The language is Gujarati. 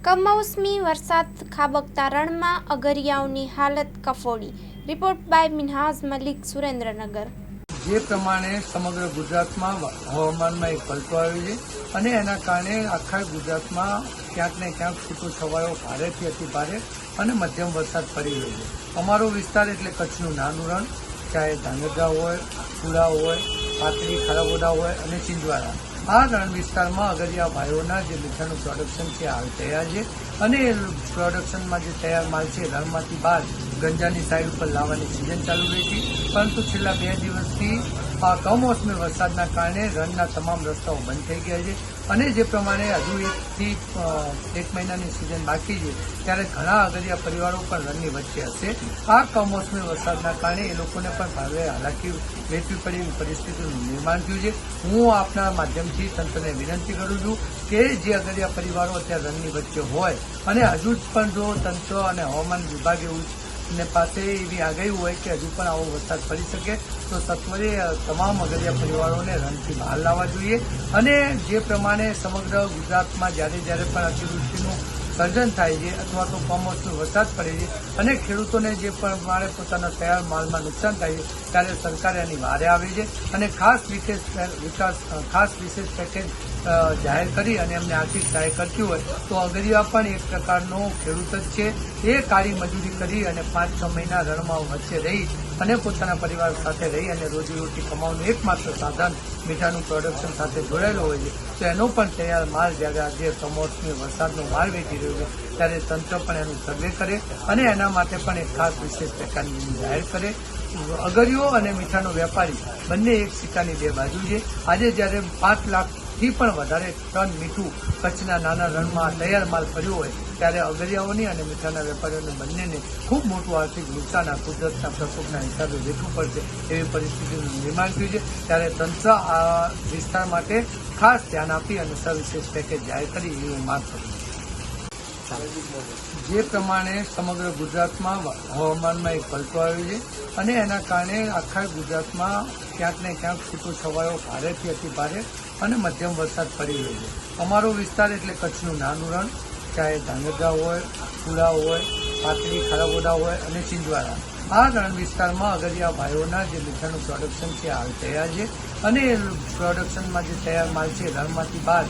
કમોસમી વરસાદ ખાબકતા રણમાં અગરિયાઓની હાલત કફોડી। Report by Minhaj Malik, Surendranagar. જે પ્રમાણે સમગ્ર ગુજરાતમાં હવામાનમાં એક પલટો આવ્યો છે અને એના કારણે આખા ગુજરાતમાં ક્યાંક ને ક્યાંક છૂટોછવાયો ભારેથી અતિ ભારે અને મધ્યમ વરસાદ પડી રહ્યો છે। અમારો વિસ્તાર એટલે કચ્છનું નાનું રણ, ચાહે ધાંગધ્રા હોય, પુરા હોય, પાતળી, ખારાબોડા હોય અને ચિંજવાડા, આ રણ વિસ્તારમાં અગરિયા ભાઈઓના જે મીઠાનું પ્રોડક્શન છે હાલ તૈયાર છે અને એ પ્રોડક્શનમાં જે તૈયાર માલ છે રણમાંથી બહાર ગંજાની સાઈડ ઉપર લાવવાની સિઝન ચાલુ રહી હતી, પરંતુ છેલ્લા 2 દિવસથી કમોસમી વરસાદના કારણે રણના તમામ રસ્તાઓ બંધ થઈ ગયા છે અને જે પ્રમાણે હજુ 1 થી 1 મહિનાની સિઝન બાકી છે ત્યારે ઘણા અગરિયા પરિવારો પણ રણની વચ્ચે હશે। આ કમોસમી વરસાદના કારણે એ લોકોને પણ ભારે હાલાકી વેઠવી પડે એવી પરિસ્થિતિનું નિર્માણ થયું છે। હું આપના માધ્યમથી તંત્રને વિનંતી કરું છું કે જે અગરિયા પરિવારો અત્યારે રણની વચ્ચે હોય અને હજુ પણ જો તંત્ર અને હવામાન વિભાગ એવું ને પાસે એવી આગાહી હોય કે હજુ પણ આવો વરસાદ પડી શકે તો સત્વરે તમામ અગરિયા પરિવારોને રણથી બહાર લાવવા જોઈએ અને જે પ્રમાણે સમગ્ર ગુજરાતમાં જ્યારે પણ અતિવૃષ્ટિનું સર્જન થાય છે અથવા તો કમોસમી વરસાદ પડે છે અને ખેડૂતોને જે પ્રમાણે પોતાના તૈયાર માલમાં નુકસાન થાય છે ત્યારે સરકાર એની વારે આવે છે અને ખાસ વિશેષ પેકેજ જાહેર કરી અને એમને આર્થિક સહાય કરતી હોય તો અગરિયા પણ એક પ્રકારનો ખેડૂત જ છે। એ કાળી મજૂરી કરી અને 5-6 મહિના રણમાં વચ્ચે રહી અને પોતાના પરિવાર સાથે રહી અને રોજીરોટી કમાવાનું એકમાત્ર સાધન મીઠાનું પ્રોડક્શન સાથે જોડાયેલો હોય છે, તો એનો પણ તૈયાર માલ જ્યારે આજે કમોસમી વરસાદનો માલ વેચી રહ્યો છે ત્યારે તંત્ર પણ એનું સર્વે કરે અને એના માટે પણ એક ખાસ વિશેષ પ્રકારની જાહેર કરે। અગરિયો અને મીઠાનો વેપારી બંને એક સિક્કાની 2 બાજુ છે। આજે જ્યારે 5 લાખથી પણ વધારે ટન મીઠું કચ્છના નાના રણમાં તૈયાર માલ પડ્યો હોય ત્યારે અગરિયાઓની અને મીઠાના વેપારીઓને બંનેને ખૂબ મોટું આર્થિક નુકસાન આ કુદરતના પ્રકોપના હિસાબે વેઠવું પડશે એવી પરિસ્થિતિનું નિર્માણ થયું છે। ત્યારે તંત્ર આ વિસ્તાર માટે ખાસ ધ્યાન આપી અને સવિશેષ પેકેજ જાહેર કરી એવી હું માંગ કરું છું। જે પ્રમાણે સમગ્ર ગુજરાતમાં હવામાનમાં એક પલટો આવ્યો છે અને એના કારણે આખા ગુજરાતમાં ક્યાંક ને ક્યાંક છૂટોછવાયો ભારેથી અતિ ભારે અને મધ્યમ વરસાદ પડી રહ્યો છે। અમારો વિસ્તાર એટલે કચ્છનું નાનું રણ, ચાહે ધાંગધ્રા હોય, પુરા હોય, પાતળી, ખારાબોડા હોય અને ચિંજવાડા, આ રણ વિસ્તારમાં અગરિયા ભાઈઓના જે મીઠાનું પ્રોડક્શન છે હાલ તૈયાર છે અને એ પ્રોડક્શનમાં જે તૈયાર માલ છે રણમાંથી બહાર